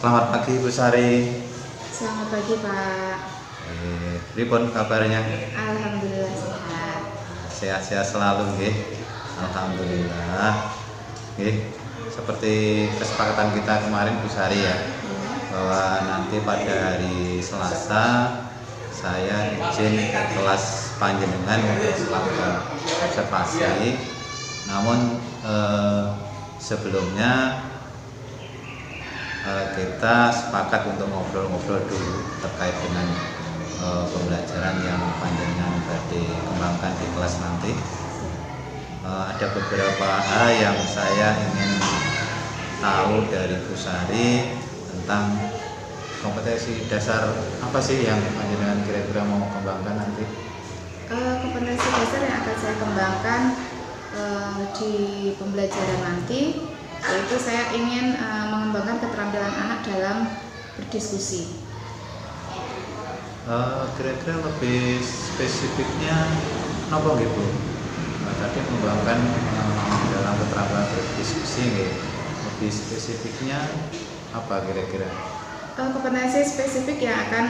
Selamat pagi Bu Sari. Selamat pagi Pak. Pripun kabarnya? Alhamdulillah sehat. Sehat-sehat selalu nggih. Alhamdulillah. Nggih, seperti kesepakatan kita kemarin Bu Sari ya, bahwa nanti pada hari Selasa saya izin ke kelas panjenengan untuk melakukan observasi. Namun sebelumnya kita sepakat untuk ngobrol-ngobrol dulu terkait dengan pembelajaran yang panjenengan badhe kembangkan di kelas nanti. Ada beberapa hal yang saya ingin tahu dari Bu Sari tentang kompetensi dasar apa sih yang panjenengan kira-kira mau kembangkan nanti? Kompetensi dasar yang akan saya kembangkan di pembelajaran nanti, yaitu saya ingin mengembangkan keterampilan anak dalam berdiskusi. Kira-kira lebih spesifiknya apa gitu? Tadi mengembangkan dalam keterampilan berdiskusi gitu. Lebih spesifiknya apa kira-kira? Kompetensi spesifik yang akan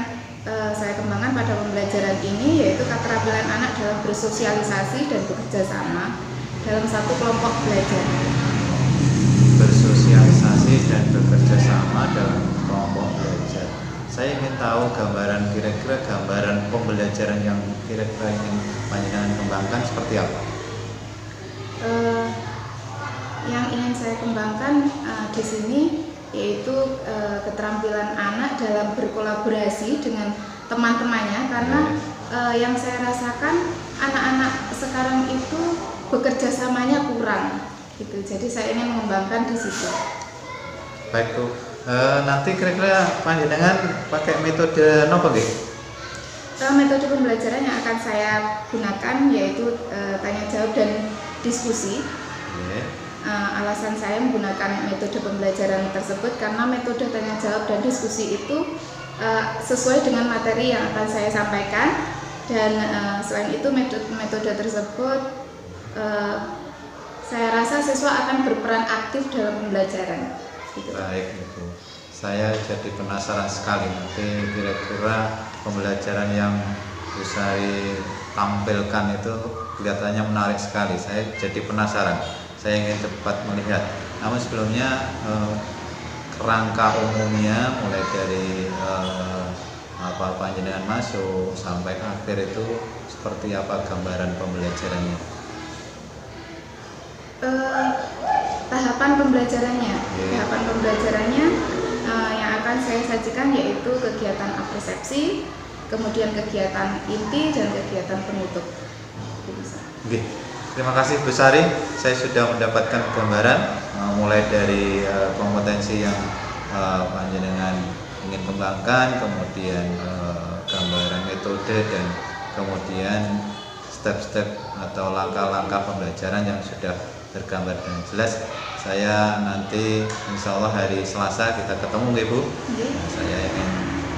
saya kembangkan pada pembelajaran ini yaitu keterampilan anak dalam bersosialisasi dan bekerja sama dalam satu kelompok belajar. Bersosialisasi dan bekerja sama dalam kelompok belajar. Saya ingin tahu gambaran, kira-kira gambaran pembelajaran yang kira-kira ingin panjenengan kembangkan seperti apa? Yang ingin saya kembangkan di sini yaitu keterampilan anak dalam berkolaborasi dengan teman-temannya, karena yang saya rasakan anak-anak sekarang itu bekerja samanya kurang gitu. Jadi saya ingin mengembangkan di situ. Baik Bu, nanti kira-kira panjenengan pakai metode apa nggih? Metode pembelajaran yang akan saya gunakan yaitu tanya jawab dan diskusi. Alasan saya menggunakan metode pembelajaran tersebut karena metode tanya jawab dan diskusi itu sesuai dengan materi yang akan saya sampaikan, dan selain itu metode tersebut saya rasa siswa akan berperan aktif dalam pembelajaran. Gitu. Baik Ibu, saya jadi penasaran sekali nanti kira-kira pembelajaran yang Bu Sari tampilkan itu kelihatannya menarik sekali. Saya jadi penasaran. Saya ingin cepat melihat. Namun sebelumnya kerangka umumnya mulai dari apa panjenengan masuk sampai akhir itu seperti apa gambaran pembelajarannya? Tahapan pembelajarannya yang akan saya sajikan yaitu kegiatan apresepsi, kemudian kegiatan inti dan kegiatan penutup. Oke. Terima kasih Bu Sari, saya sudah mendapatkan gambaran mulai dari kompetensi yang panjenengan ingin kembangkan, kemudian gambaran metode, dan kemudian step-step atau langkah-langkah pembelajaran yang sudah tergambar dan jelas. Saya nanti insya Allah hari Selasa kita ketemu Ibu. Saya ingin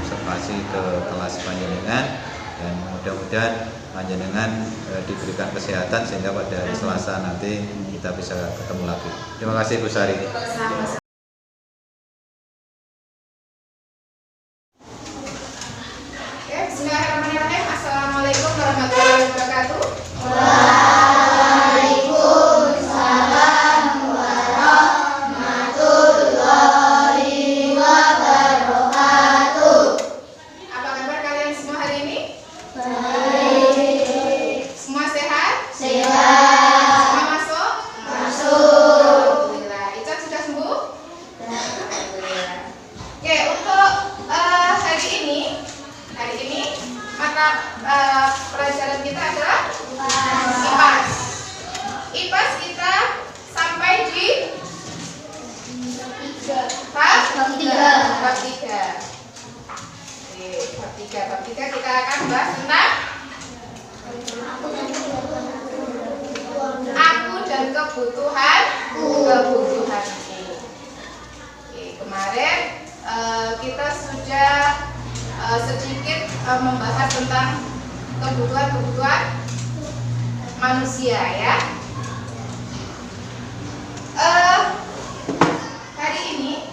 observasi ke kelas panjenengan dan mudah-mudahan panjenengan diberikan kesehatan sehingga pada hari Selasa nanti kita bisa ketemu lagi. Terima kasih Bu Sari. Sama-sama. Bismillahirrahmanirrahim. Assalamualaikum warahmatullahi wabarakatuh. Pelajaran kita adalah IPAS. IPAS kita sampai di bab 3. Bab 3 kita akan bahas tentang aku dan kebutuhanku. Kemarin kita sudah sedikit membahas tentang kebutuhan manusia ya. Hari ini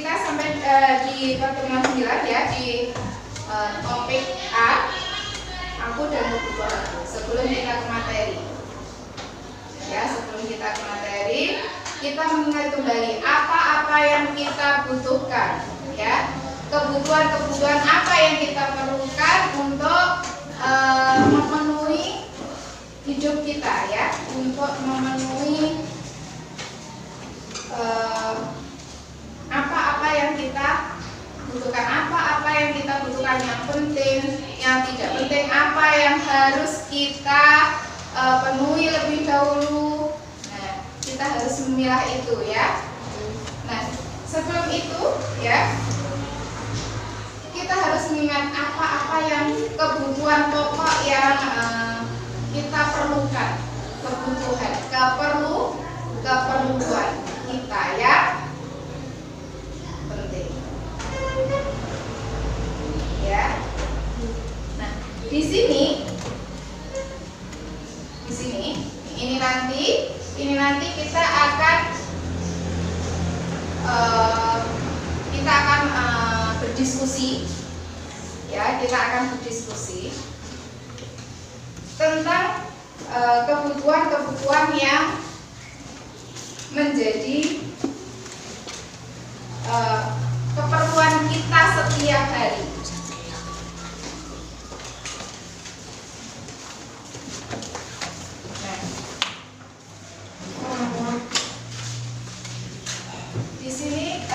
kita sampai di pertemuan 9 ya, di topik A, aku dan kebutuhan aku. Sebelum kita ke materi ya, sebelum kita ke materi, kita mengingat kembali apa-apa yang kita butuhkan ya, kebutuhan-kebutuhan apa yang kita perlukan untuk memenuhi hidup kita ya, untuk memenuhi apa-apa yang kita butuhkan, apa-apa yang kita butuhkan, yang penting, yang tidak penting, apa yang harus kita penuhi lebih dahulu. Nah, kita harus memilah itu ya. Nah, sebelum itu ya, kita harus mengingat apa-apa yang kebutuhan pokok yang kita perlukan, keperluan kita ya, penting ya. Nah, di sini ini nanti kita akan berdiskusi ya, kita akan berdiskusi tentang kebutuhan-kebutuhan yang menjadi keperluan kita setiap hari. Di sini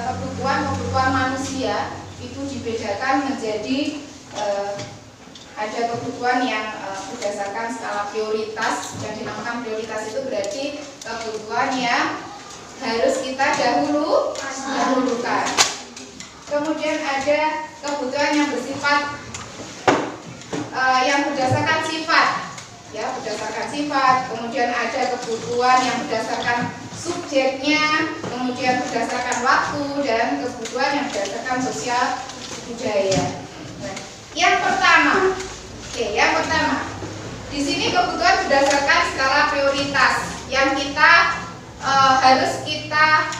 kebutuhan manusia itu dibedakan menjadi ada kebutuhan yang berdasarkan skala prioritas. Yang dinamakan prioritas itu berarti kebutuhan yang harus kita dahulukan. Kemudian ada kebutuhan yang bersifat yang berdasarkan sifat ya, berdasarkan sifat. Kemudian ada kebutuhan yang berdasarkan subjeknya, kemudian berdasarkan waktu, dan kebutuhan yang berdasarkan sosial budaya. Nah, yang pertama, di sini kebutuhan berdasarkan skala prioritas yang kita harus kita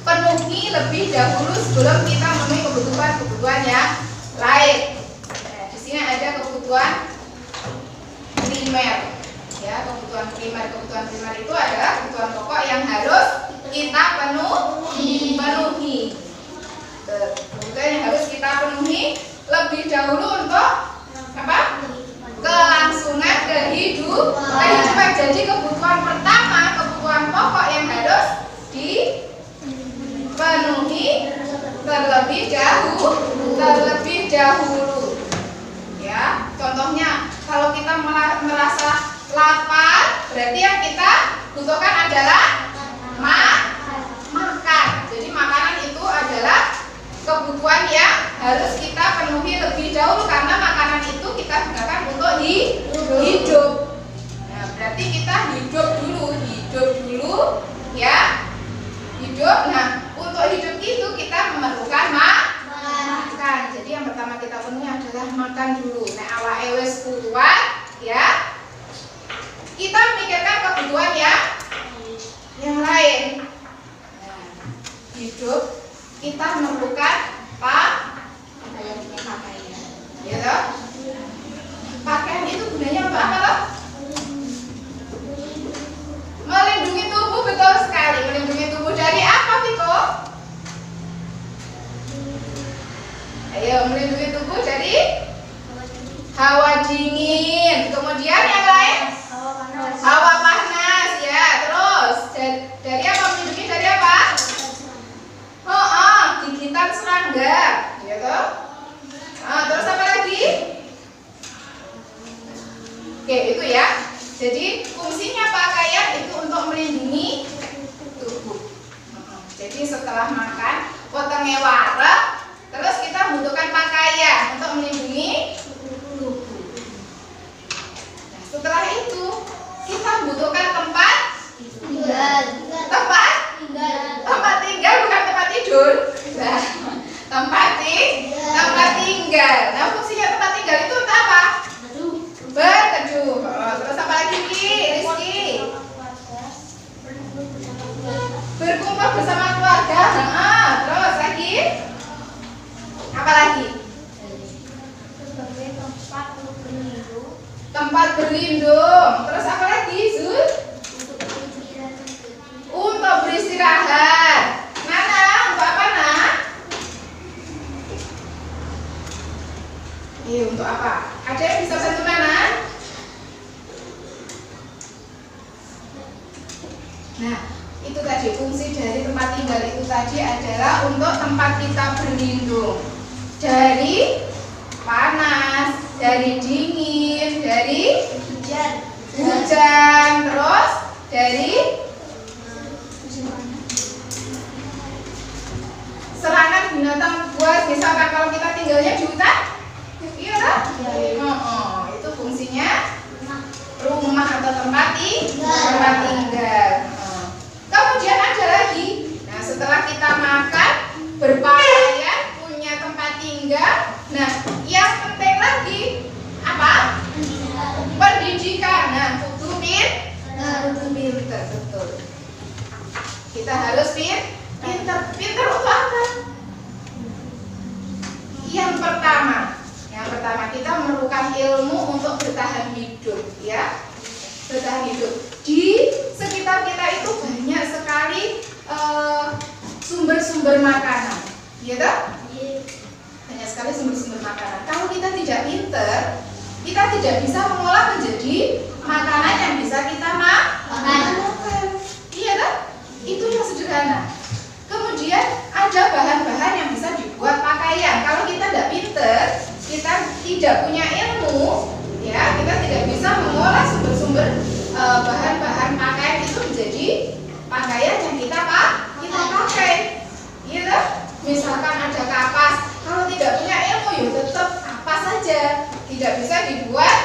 penuhi lebih dahulu sebelum kita memenuhi kebutuhan yang lain. Nah, di sini ada kebutuhan primer. Ya, kebutuhan primer itu adalah kebutuhan pokok yang harus kita penuhi. Kebutuhan yang harus kita penuhi lebih dahulu untuk apa? Kelangsungan kehidupan. Jadi kebutuhan pertama, kebutuhan pokok yang harus dipenuhi terlebih dahulu. Ya, contohnya kalau kita merasa lapar, berarti yang kita butuhkan adalah makan. Jadi makanan itu adalah kebutuhan yang harus kita penuhi lebih dahulu, karena makanan itu kita gunakan untuk hidup. Nah, berarti kita hidup dulu ya. Nah, untuk hidup itu kita memerlukan makan. Jadi yang pertama kita penuhi adalah makan dulu. Nah, awake wis kuat ya, kita memikirkan kebutuhan yang lain. Nah, hidup kita memerlukan pakaian, ya toh? Pakaian itu gunanya untuk apa toh? Melindungi tubuh, betul sekali. Melindungi tubuh dari apa, Viko? Ayo, melindungi tubuh dari hawa dingin. Kemudian yang lain? Hawa panas ya. Terus dari apa? Melindungi dari apa? Gigitan serangga, gitu. Terus apa lagi? Oke, itu ya. Jadi fungsinya pakaian itu untuk melindungi tubuh. Jadi setelah makan, potongnya wareg, terus kita membutuhkan pakaian untuk melindungi tubuh. Nah, setelah itu kita membutuhkan tempat tinggal, bukan tempat tidur. Nah, tempat tinggal. Nah, fungsinya tempat tinggal itu untuk apa? Berteduh. Terus apa lagi, Rizky? Berkumpul bersama keluarga. Terus lagi tempat berlindung. Terus apa lagi, Zul? Untuk beristirahat. Nana, untuk apa, Nak? Iya, untuk apa? Ada yang bisa bantu Nana? Nah, itu tadi fungsi dari tempat tinggal itu tadi adalah untuk tempat kita berlindung dari panas, dari dingin, dari hujan, terus dari serangan binatang buas. Misalkan kalau kita tinggalnya di hutan, iya kan? Itu fungsinya rumah atau tempat tinggal. Kemudian ada lagi. Nah, setelah kita makan, berpakaian, punya tempat tinggal, nah, yang penting lagi apa? Pendidikan. Nah, kudu pinter, betul. Kita harus pinter untuk apa? Yang pertama kita memerlukan ilmu untuk bertahan hidup, ya. Bertahan hidup. Di sekitar kita itu banyak sekali sumber-sumber makanan, ya toh? Banyak sekali sumber-sumber makanan. Kalau kita tidak pinter, kita tidak bisa mengolah menjadi makanan yang bisa kita makan. Iya toh? Itu yang sederhana. Kemudian ada bahan-bahan yang bisa dibuat pakaian. Kalau kita tidak pinter, kita tidak punya ilmu, ya, kita tidak bisa mengolah sumber-sumber bahan-bahan pakaian itu menjadi pakaian yang kita pakai. Gitu. Misalkan ada kapas, kalau tidak punya ilmu ya tetap kapas saja, tidak bisa dibuat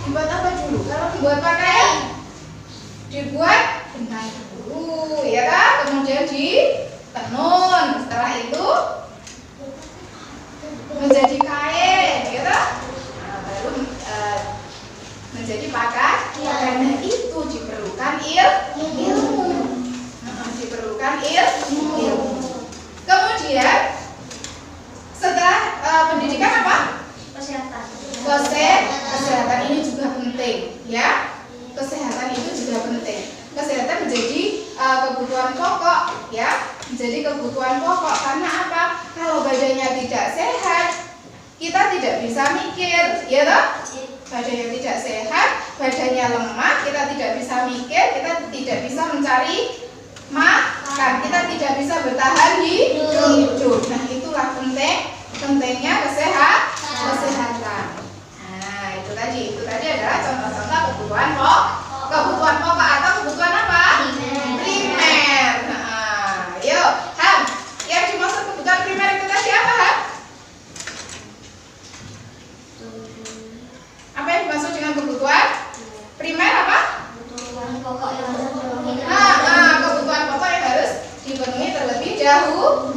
apa dulu? Kalau dibuat pakaian, dibuat benang dulu, ya kan? Kemudian ditenun, setelah itu menjadi kain, ya kan? Nah, baru menjadi pakaian. Karena itu diperlukan ilmu. Diperlukan ilmu. Kemudian setelah pendidikan apa? Kesehatan ini juga penting, ya. Kesehatan itu juga penting. Kesehatan menjadi kebutuhan pokok, ya. Menjadi kebutuhan pokok karena apa? Kalau badannya tidak sehat, kita tidak bisa mikir, ya toh? Badannya tidak sehat, badannya lemah, kita tidak bisa mikir, kita tidak bisa mencari makan, kita tidak bisa bertahan hidup. Nah, itulah pentingnya kesehatan. Nah, itu tadi adalah contoh-contoh kebutuhan pokok atau kebutuhan apa? Primer. Nah, yuk, Ham, yang dimaksud kebutuhan primer itu tadi apa, Ham? Apa yang dimaksud dengan kebutuhan primer apa? Kebutuhan pokok yang harus dipenuhi. Kebutuhan pokok yang harus dipenuhi terlebih dahulu,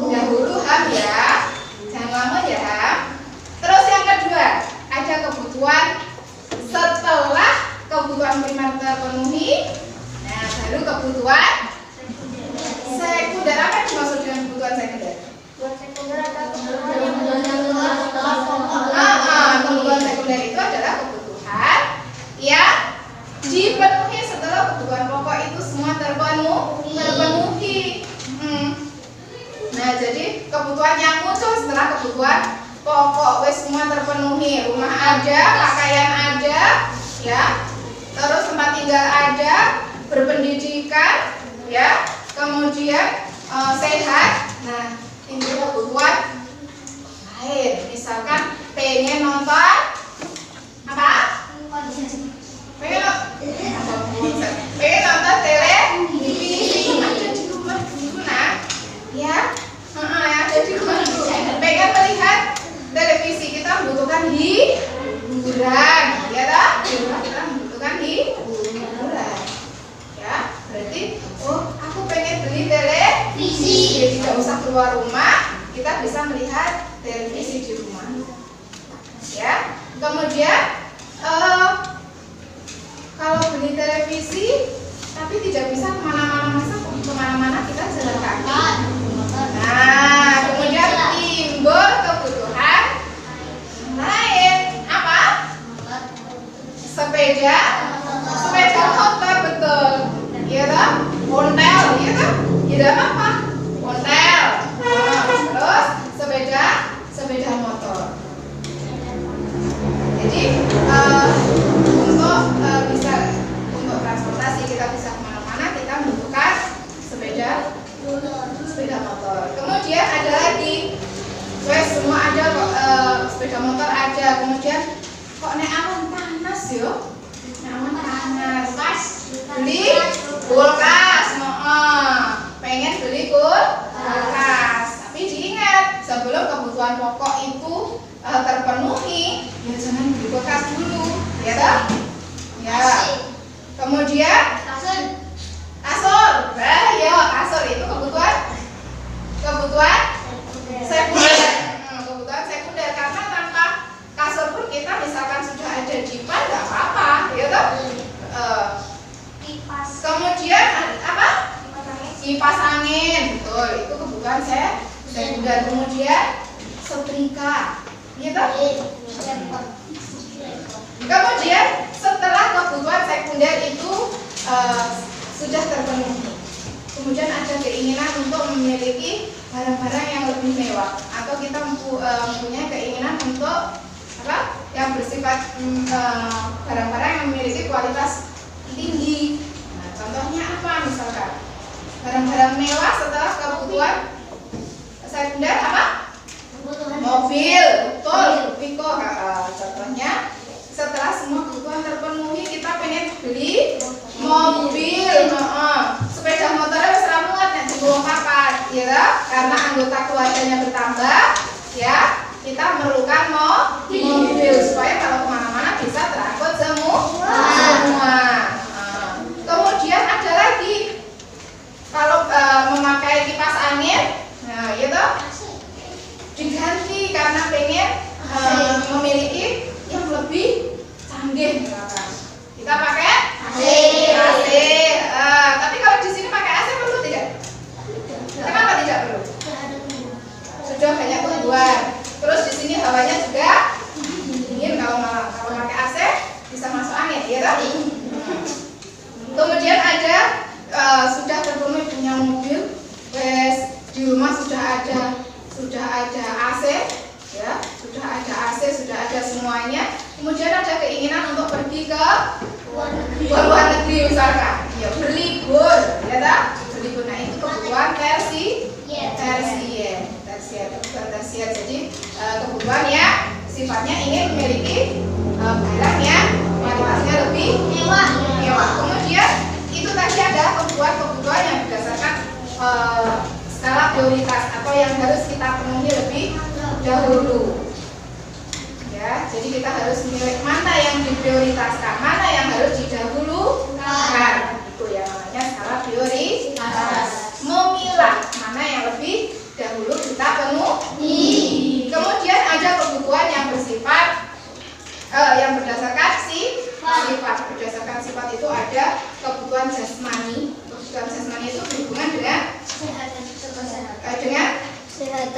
Ham, ya. Jangan lama ya, Ham. Terus yang kedua, ada kebutuhan setelah kebutuhan primer terpenuhi. Nah, baru kebutuhan sekunder. Apa yang dimaksud dengan kebutuhan sekunder? Kebutuhan sekunder adalah kebutuhan yang setelah pokok. Kebutuhan sekunder itu adalah kebutuhan yang dipenuhi setelah kebutuhan pokok itu semua terpenuhi. Nah, jadi kebutuhan yang muncul setelah kebutuhan pokok semua terpenuhi. Rumah ada, pakaian ada, ya. Terus tempat tinggal ada, berpendidikan, ya. Kemudian sehat. Nah, ini kebutuhan lain. Misalkan pengen nonton apa? Pengen nonton televisi, ada di rumah dulu, nah, ya. Ada di rumah dulu. Pengen melihat televisi, kita membutuhkan hiburan, ya toh? Di rumah kita membutuhkan hiburan, ya. Berarti, aku pengen beli televisi, ya, tidak usah keluar rumah, kita bisa melihat televisi di rumah, ya. Kemudian kalau beli televisi tapi tidak bisa kemana-mana, masa kemana-mana kita jalan kaki. Nah, kemudian timbul kebutuhan lain apa? sepeda motor. Jadi untuk bisa untuk transportasi kita bisa kemana-mana kita membutuhkan sepeda motor. Kemudian ada lagi, semua ada kok, sepeda motor ada. Kemudian kok nek awan panas yo, nek awan panas, beli kulkas, pengen beli kulkas. Tapi diingat sebelum kebutuhan pokok itu terpenuhi, ya jangan beli kulkas dulu, ya toh? Ya. Kemudian kasur, kasur itu kebutuhan sekunder. Kebutuhan sekunder karena tanpa kasur pun kita misalkan sudah ada dipan nggak apa-apa, ya toh? Kemudian apa? Kipas angin, betul. Itu kebutuhan sekunder. Kemudian setrika, ya toh? Kemudian setelah kebutuhan sekunder itu sudah terpenuhi, kemudian ada keinginan untuk memiliki barang-barang yang lebih mewah, atau kita mempunyai keinginan untuk apa? Yang bersifat barang-barang yang memiliki kualitas tinggi. Nah, contohnya apa? Misalkan barang-barang mewah setelah kebutuhan sekunder apa? Mobil, betul. Piko, contohnya setelah semua kebutuhan terpenuhi kita pengen beli mobil, sepeda motornya bisa muat nanti bawa papan, ya, karena anggota keluarganya bertambah, ya, kita memerlukan mobil supaya kalau kemana-mana bisa terangkut semua. Kemudian ada lagi, kalau memakai kipas angin, nah, itu diganti karena pengen memiliki yang lebih canggih, misalkan kita pakai AC. Tapi kalau di sini pakai AC perlu tidak? Kenapa tidak perlu? Sudah banyak tumbuhan. Terus di sini hawanya juga dingin. Kalau pakai AC bisa masuk angin, ya toh? Kemudian ada sudah terpenuhi punya mobil, di rumah sudah ada AC, ya, sudah ada AC, sudah ada semuanya. Kemudian ada keinginan untuk pergi ke luar negeri misalkan, ya, berlibur, ya tak? Berlibur. Nah, itu kebutuhan tersier. Jadi kebutuhan yang sifatnya ingin memiliki barang yang kualitasnya lebih mewah. Kemudian itu tadi adalah kebutuhan yang berdasarkan skala prioritas atau yang harus kita penuhi lebih dahulu. Ya, jadi kita harus memilih mana yang diprioritaskan, mana yang harus didahulukan. Itu yang namanya skala prioritas. Memilah mana yang lebih dahulu kita penuhi. Kemudian ada kebutuhan yang bersifat yang berdasarkan sifat. Berdasarkan sifat itu ada kebutuhan jasmani. Kebutuhan jasmani itu berhubungan dengan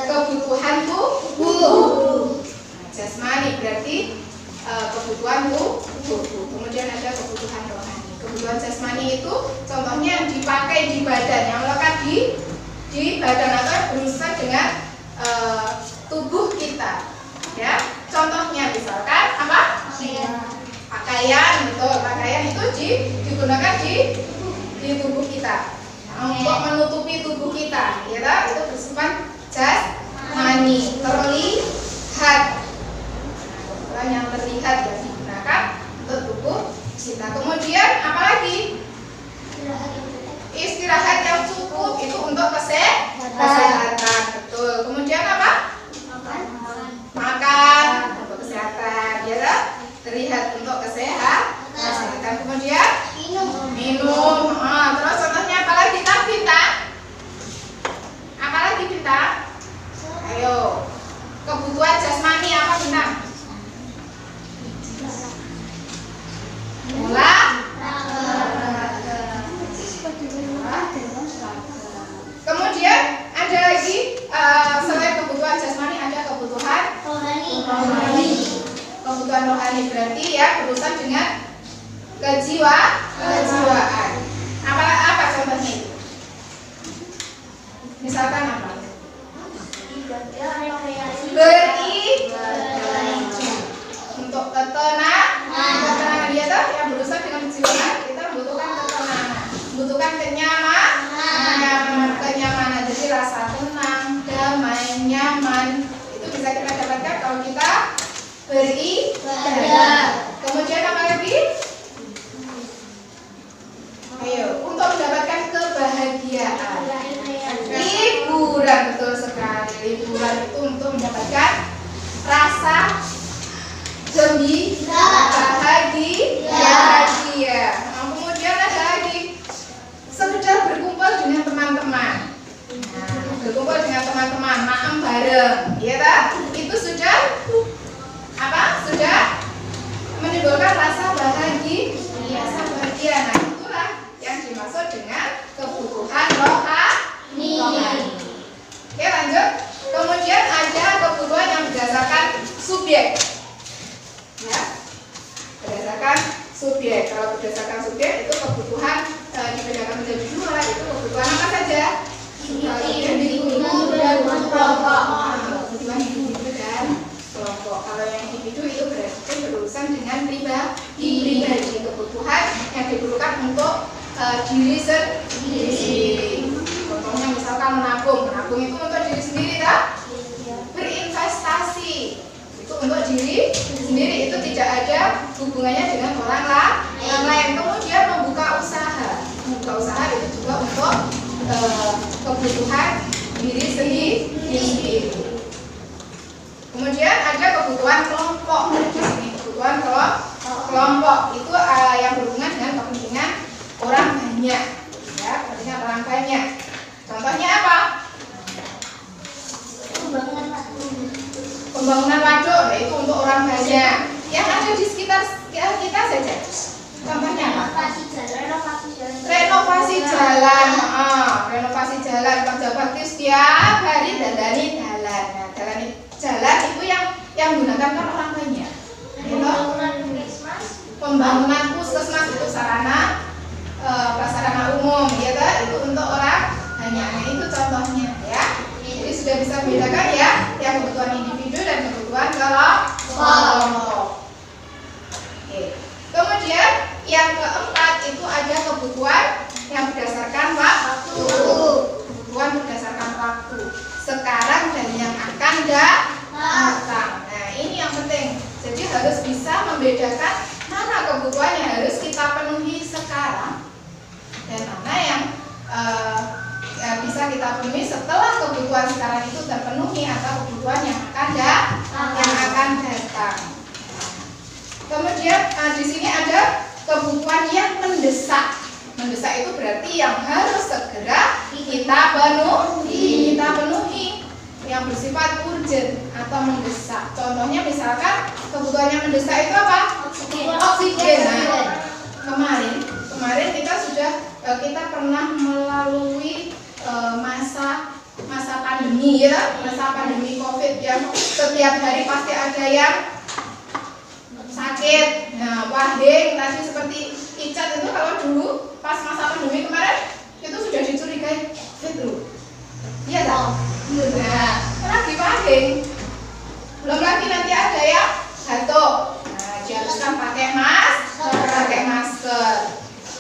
kebutuhan tubuh. Jasmani berarti kebutuhan tubuh. Kemudian ada kebutuhan rohani. Kebutuhan jasmani itu contohnya yang dipakai di badan, yang melekat di badan atau berurusan dengan tubuh kita. Ya, contohnya misalkan apa? Pakaian, betul. Pakaian itu digunakan di tubuh kita untuk menutupi tubuh kita, ya, itu bersifat jasmani, terlihat. Yang terlihat yang digunakan untuk tubuh kita. Kemudian apalagi? Istirahat yang cukup itu untuk kesehatan, betul. Kemudian apa? Makan untuk kesehatan, ya, terlihat untuk kesehatan. Kemudian minum. Terus contohnya apalagi? Apalagi bintang? Ayo, kebutuhan jasmani apa bintang? Kemudian ada lagi selain kebutuhan jasmani ada kebutuhan rohani. Kebutuhan rohani berarti ya berurusan dengan kejiwaan. Apa contohnya itu? Misalkan apa? Beribadah. beribadah. Kemudian apa lagi? Ayo, untuk mendapatkan kebahagiaan. Liburan, betul sekali. Liburan itu untuk mendapatkan rasa gembira, bahagia. Nah, kemudian ada lagi sekedar berkumpul dengan teman-teman. Nah, berkumpul dengan teman-teman, makan bareng, ya tak? Itu sudah apa? Sudah menimbulkan rasa bahagia. Nah, itulah yang dimaksud dengan kebutuhan rohani. Oke, lanjut. Kemudian ada kebutuhan yang berdasarkan subjek. Ya, berdasarkan subjek. Kalau berdasarkan subjek itu kebutuhan dibedakan menjadi dua. Itu kebutuhan apa saja? Individu dan kelompok. Kebutuhan individu dan kelompok. Kalau yang individu itu berarti berurusan dengan pribadi. Kebutuhan yang diperlukan untuk diri sendiri. Contohnya misalkan menabung itu untuk diri sendiri, tak? Berinvestasi itu untuk diri sendiri, itu tidak ada hubungannya dengan orang lain. Kemudian membuka usaha itu juga untuk kebutuhan diri sendiri. Kemudian ada kebutuhan kelompok. Di sini kebutuhan kelompok itu yang berhubungan dengan kepentingan orang banyak, ya, kepentingan orang banyak. Contohnya apa? Pembangunan waduk, itu untuk orang banyak yang ada di sekitar kita saja. Contohnya apa? Renovasi jalan. Renovasi jalan. Kerja bakti setiap hari dandani jalan. Nah, jalan itu yang gunakan kan orang banyak. Pembangunan puskesmas itu sarana prasarana umum, ya kan? Itu untuk orang banyak. Nah, itu contohnya, ya. Jadi sudah bisa membedakan ya, yang kebutuhan individu dan kebutuhan kelompok. Oke. Kemudian yang keempat itu ada kebutuhan yang berdasarkan waktu. Kebutuhan berdasarkan waktu. Sekarang dan yang akan datang. Nah, ini yang penting. Jadi harus bisa membedakan mana kebutuhan yang harus kita penuhi sekarang dan mana yang bisa kita penuhi setelah kebutuhan sekarang itu terpenuhi atau kebutuhan yang akan datang. Kemudian di sini ada kebutuhan yang mendesak. Mendesak itu berarti yang harus segera kita penuhi, yang bersifat urgent atau mendesak. Contohnya misalkan kebutuhan yang mendesak itu apa? Oksigen. Nah, kemarin kita pernah melalui masa pandemi, ya, masa pandemi COVID yang setiap hari pasti ada yang sakit. Nah, wahing tadi seperti Icat itu kalau dulu pas masa pandemi kemarin itu sudah dicurigai flu. Iya tak? Nah, lagi wahing. Belum lagi nanti ada yang batuk. Nah, diharuskan pakai masker.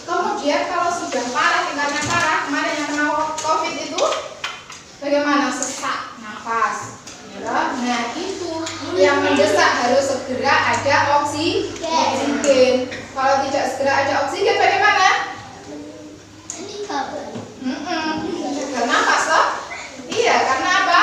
Kemudian kalau sudah parah, tingkatnya parah, kemarin yang kena COVID itu bagaimana? Sesak nafas. Nah, itu yang mendesak harus segera ada oksigen. Kalau tidak segera ada oksigen bagaimana? Gagal nafas loh. Iya, karena apa?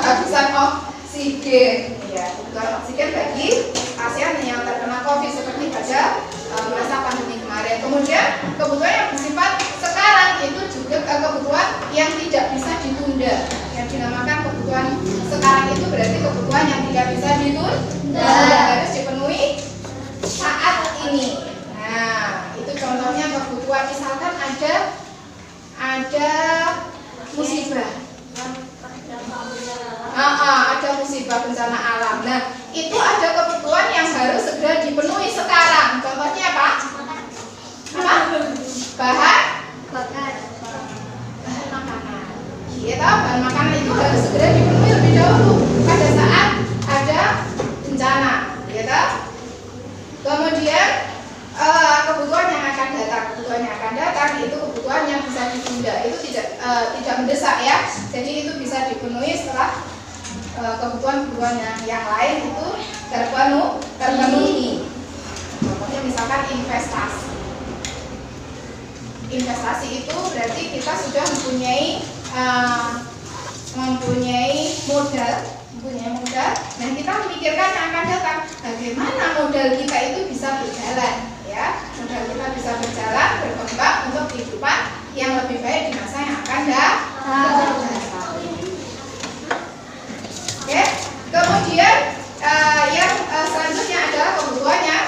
Kehabisan oksigen. Ya, kebutuhan oksigen bagi pasien yang terkena COVID seperti pada masa pandemi kemarin. Kemudian kebutuhan yang bersifat sekarang itu juga kebutuhan yang tidak bisa ditunda. Yang dinamakan kebutuhan sekarang itu berarti kebutuhan yang tidak bisa ditunda, harus dipenuhi saat ini. Nah, itu contohnya kebutuhan, misalkan ada musibah. Ada musibah bencana alam. Nah, itu ada kebutuhan yang harus segera dipenuhi sekarang. Contohnya apa? Bahan makanan. Iya, bahan makanan itu harus segera dipenuhi lebih dahulu pada saat ada bencana. Iya, kemudian kebutuhan yang akan datang itu kebutuhan yang bisa ditunda. Itu tidak mendesak, ya. Jadi itu bisa dipenuhi setelah kebutuhan-kebutuhan yang lain itu terpenuhi. Contohnya misalkan investasi. Investasi itu berarti kita sudah mempunyai modal, dan kita memikirkan yang akan datang. Bagaimana modal kita itu bisa berjalan, ya? Modal kita bisa berjalan, berkembang untuk kehidupan yang lebih baik di masa yang akan datang. Oke, kemudian yang selanjutnya adalah kebutuhan yang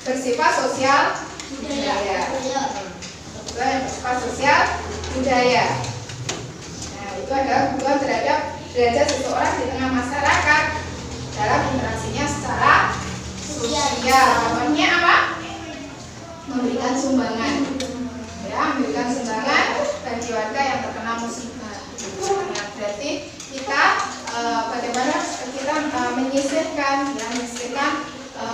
bersifat sosial budaya. Kebutuhan yang bersifat sosial budaya. Nah, itu adalah kebutuhan terhadap derajat seseorang di tengah masyarakat dalam interaksinya secara sosial. Contohnya apa? Memberikan sumbangan, ya, memberikan sumbangan bagi warga yang terkena musibah. Nah, berarti kita bagaimana kita menyisihkan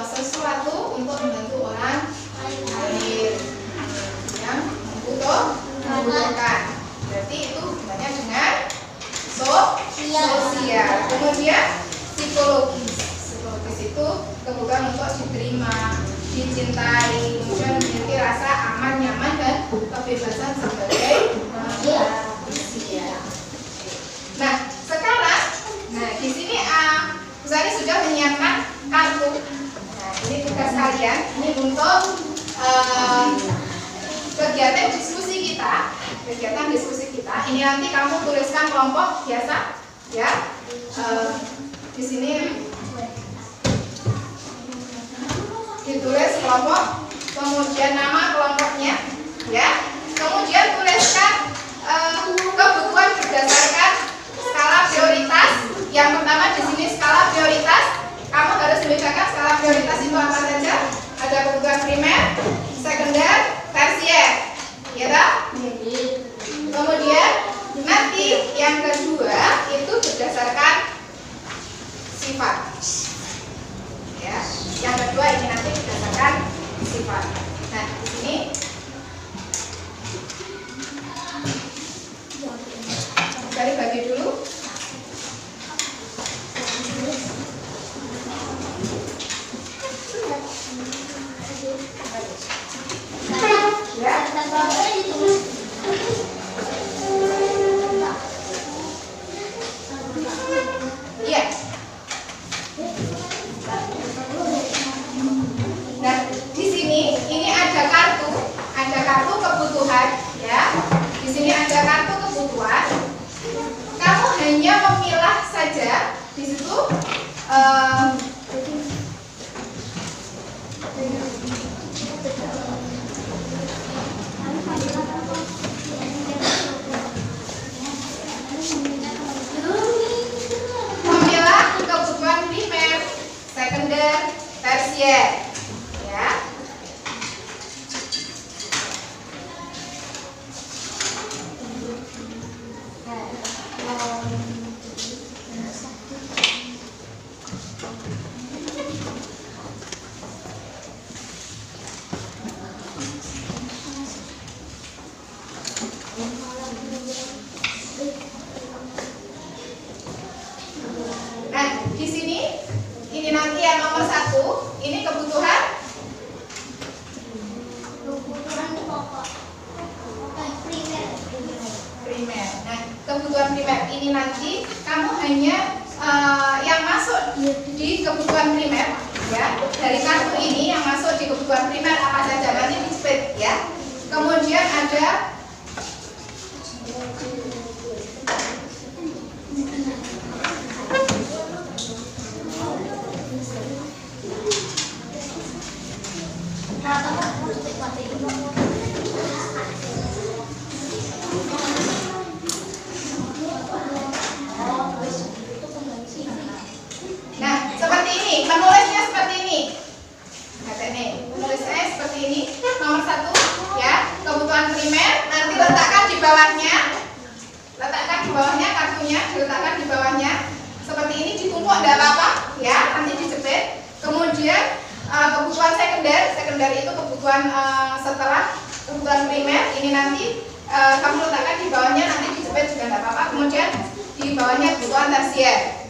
sesuatu untuk membantu orang lain yang membutuhkan. Berarti itu hubungannya dengan sosial. Kemudian psikologis itu kebutuhan untuk diterima, dicintai, kemudian memiliki rasa aman, nyaman, dan kebebasan sebagai manusia. Nah, sekarang, di sini Usari sudah menyiapkan kartu. Nah, ini tugas kalian. Ini untuk kegiatan diskusi kita. Ini nanti kamu tuliskan kelompok biasa, ya. Di sini ditulis kelompok, kemudian nama kelompoknya, ya. Kemudian tuliskan kebutuhan berdasarkan skala prioritas. Yang pertama di sini skala prioritas. Kamu harus membedakan skala prioritas itu apa saja. Ada kebutuhan primer, sekunder, tersier, ya. Kemudian nanti yang kedua itu berdasarkan sifat, ya. Yang kedua ini nanti berdasarkan sifat. Nah, di sini cari bagi dulu. Iya. Nah, di sini ini ada kartu kebutuhan, ya. Di sini ada kartu kebutuhan. Kamu hanya memilah saja di situ. Memilah kebutuhan primer, sekunder, tersier, ya. Nah, di sini ini nanti yang nomor 1, ini kebutuhan pokok. primer. Nah, kebutuhan primer ini nanti kamu hanya yang masuk di kebutuhan primer, ya. Dari kartu ini yang masuk di kebutuhan primer apa saja nanti di-split, ya. Kemudian ada seperti ini, menulisnya seperti ini. Menulisnya seperti ini. Nomor 1, ya, kebutuhan primer. Nanti letakkan di bawahnya. Kartunya diletakkan di bawahnya. Seperti ini, ditumpuk tidak apa-apa, ya. Nanti dijepit. Kemudian kebutuhan sekunder itu kebutuhan setelah kebutuhan primer. Ini nanti kamu letakkan di bawahnya, nanti dijepit juga tidak apa-apa. Kemudian di bawahnya kebutuhan tersier.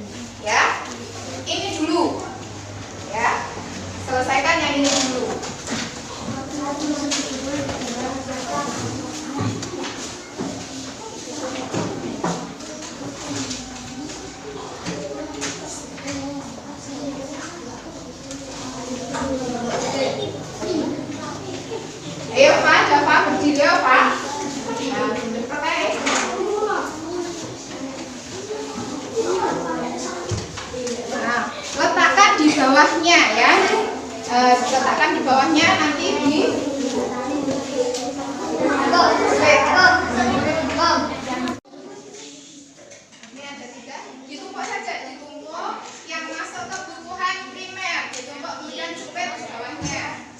letakkan di bawahnya nanti di ini ada 3, ditumpuk saja, ditumpuk yang masuk kebutuhan primer, ditumpuk kemudian jepit di bawahnya.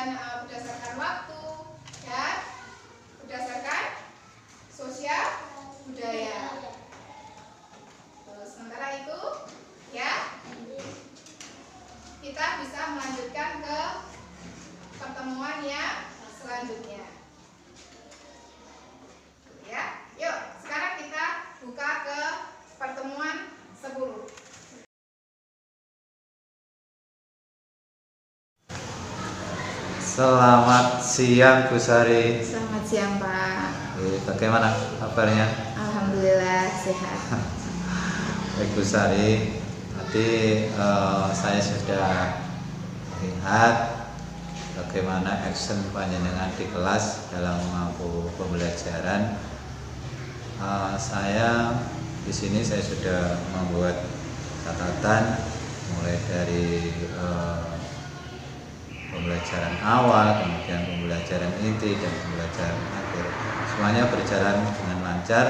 kemudian berdasarkan waktu, dan berdasarkan sosial budaya. Terus sementara itu ya kita bisa melanjutkan ke pertemuan yang selanjutnya. Ya, yuk sekarang kita buka ke pertemuan 10. Selamat siang Bu Sari. Selamat siang Pak. Bagaimana kabarnya? Alhamdulillah sehat. Baik Bu Sari, tadi saya sudah lihat bagaimana action panjenengan di kelas dalam mangku pembelajaran. Saya di sini saya sudah membuat catatan mulai dari pembelajaran awal, kemudian pembelajaran inti dan pembelajaran akhir. Semuanya berjalan dengan lancar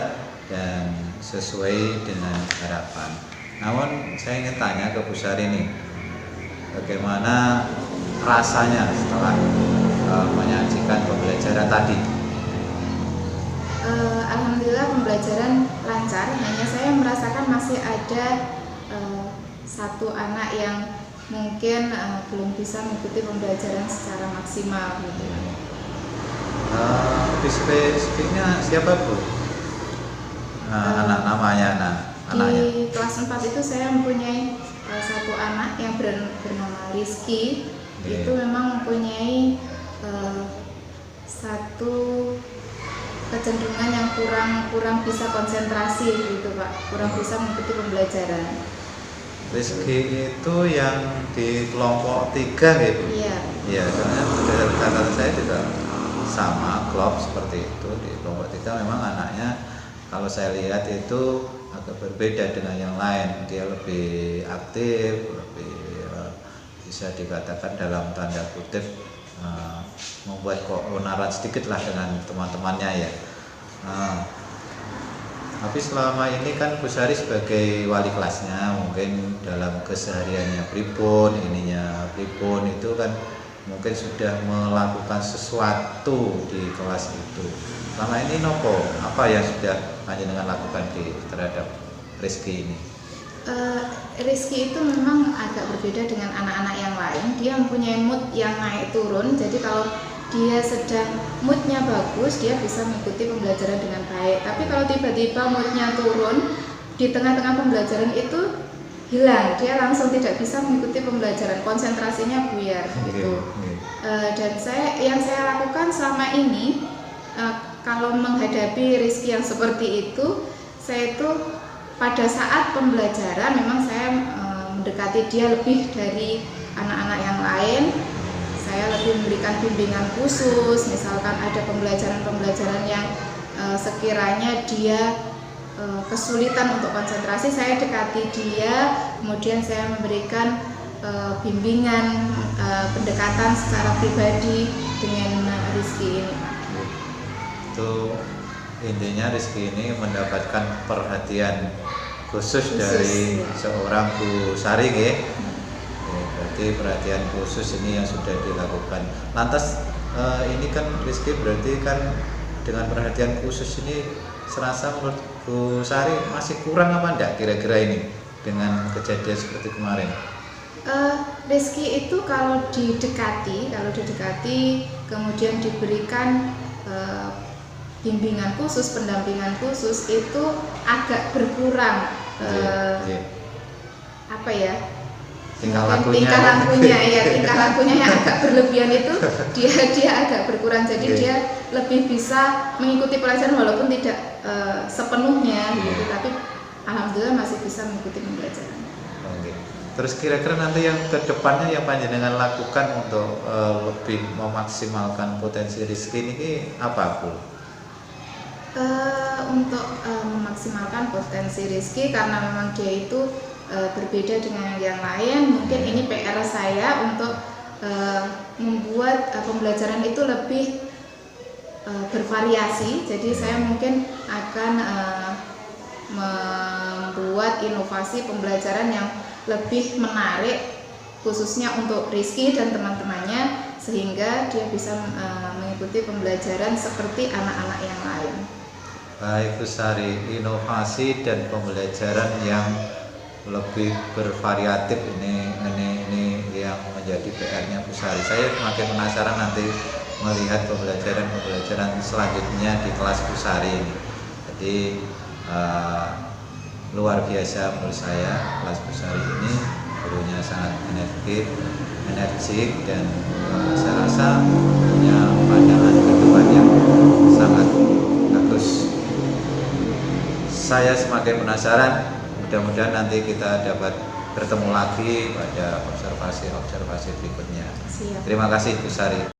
dan sesuai dengan harapan. Namun saya ingin tanya ke Bu Sari nih, bagaimana rasanya setelah menyajikan pembelajaran tadi? Alhamdulillah pembelajaran lancar. Hanya saya merasakan masih ada satu anak yang mungkin belum bisa mengikuti pembelajaran secara maksimal gitu. Spesifiknya siapa Bu? Anak namanya anaknya. Di kelas 4 itu saya mempunyai satu anak yang bernama Rizky. Itu memang mempunyai satu kecenderungan yang kurang bisa konsentrasi gitu Pak, kurang bisa mengikuti pembelajaran. Rizky itu yang di kelompok 3 gitu? Iya. Iya, karena berdasarkan catatan saya juga sama klop seperti itu. Di kelompok 3 memang anaknya kalau saya lihat itu agak berbeda dengan yang lain. Dia lebih aktif, lebih bisa dikatakan dalam tanda kutip membuat keonaran sedikit lah dengan teman-temannya ya. Tapi selama ini kan Bu Sari sebagai wali kelasnya, mungkin dalam kesehariannya pripun, itu kan mungkin sudah melakukan sesuatu di kelas itu. Selama ini nopo, apa yang sudah panjenengan lakukan terhadap Rizky ini? Rizky itu memang agak berbeda dengan anak-anak yang lain. Dia mempunyai mood yang naik turun. Jadi kalau dia sedang moodnya bagus, dia bisa mengikuti pembelajaran dengan baik. Tapi kalau tiba-tiba moodnya turun, di tengah-tengah pembelajaran itu hilang, dia langsung tidak bisa mengikuti pembelajaran, konsentrasinya buyar gitu. Dan yang saya lakukan selama ini, kalau menghadapi Rizky yang seperti itu, saya itu pada saat pembelajaran memang saya mendekati dia lebih dari anak-anak yang lain. Saya lebih memberikan bimbingan khusus, misalkan ada pembelajaran-pembelajaran yang sekiranya dia kesulitan untuk konsentrasi, saya dekati dia, kemudian saya memberikan bimbingan, pendekatan secara pribadi dengan Rizky ini. Itu intinya Rizky ini mendapatkan perhatian khusus dari seorang Bu Sari ya. Berarti perhatian khusus ini yang sudah dilakukan. Lantas ini kan Rizky berarti kan dengan perhatian khusus ini serasa menurut Bu Sari masih kurang apa enggak kira-kira ini dengan kejadian seperti kemarin? Rizky itu kalau didekati kemudian diberikan bimbingan khusus, pendampingan khusus itu agak berkurang apa ya? Tingkah lakunya yang agak berlebihan itu dia agak berkurang, jadi dia lebih bisa mengikuti pelajaran walaupun tidak sepenuhnya gitu, tapi alhamdulillah masih bisa mengikuti pembelajaran. Terus kira-kira nanti yang kedepannya yang panjenengan lakukan untuk lebih memaksimalkan potensi Rizky ini apa Bu? Untuk memaksimalkan potensi Rizky, karena memang dia itu berbeda dengan yang lain, mungkin ini PR saya untuk membuat pembelajaran itu lebih bervariasi. Jadi saya mungkin akan membuat inovasi pembelajaran yang lebih menarik khususnya untuk Rizky dan teman-temannya, sehingga dia bisa mengikuti pembelajaran seperti anak-anak yang lain. Baik Bu Sari, inovasi dan pembelajaran yang lebih bervariatif ini yang menjadi PR-nya Bu Sari. Saya semakin penasaran nanti melihat pembelajaran selanjutnya di kelas Bu Sari ini. Jadi luar biasa menurut saya kelas Bu Sari ini, gurunya sangat energik dan saya rasa punya pandangan ke depan yang sangat bagus. Saya semakin penasaran, mudah-mudahan nanti kita dapat bertemu lagi pada observasi berikutnya. Siap. Terima kasih Bu Sari.